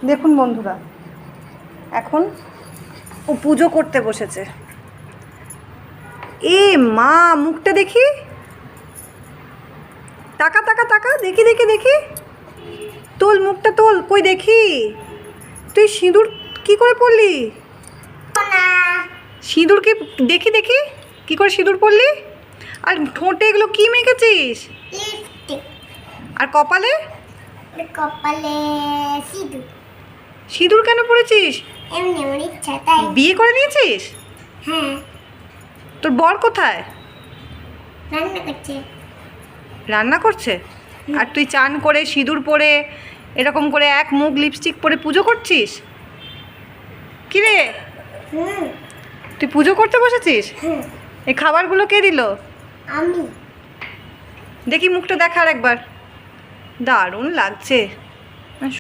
দেখুন বন্ধুরা, এখন ও পুজো করতে বসেছে। এ মা, মুখটা দেখি, তাকা তাকা তাকা, দেখি দেখি দেখি, তোল মুখটা তোল, কই দেখি। তুই সিঁদুর কি করে পরলি? সিঁদুর কি দেখি দেখি, কি করে সিঁদুর পরলি? আর ঠোঁটে এগুলো কি মেখেছিস? আর কপালে? কপালে সিঁদুর। সিঁদুর কেন পরেছিস? এমনি আমার ইচ্ছা তাই। বিয়ে করে নিয়েছিস? হ্যাঁ। তোর বর কোথায়? রান্না করছে। রান্না করছে? আর তুই চান করে সিঁদুর পরে এরকম করে এক মুখ লিপস্টিক পরে পুজো করছিস? কি রে, তুই পুজো করতে বসেছিস? এই খাবারগুলো কে দিল? আমি। দেখি মুখটা দেখা আর একবার। দারুণ লাগছে।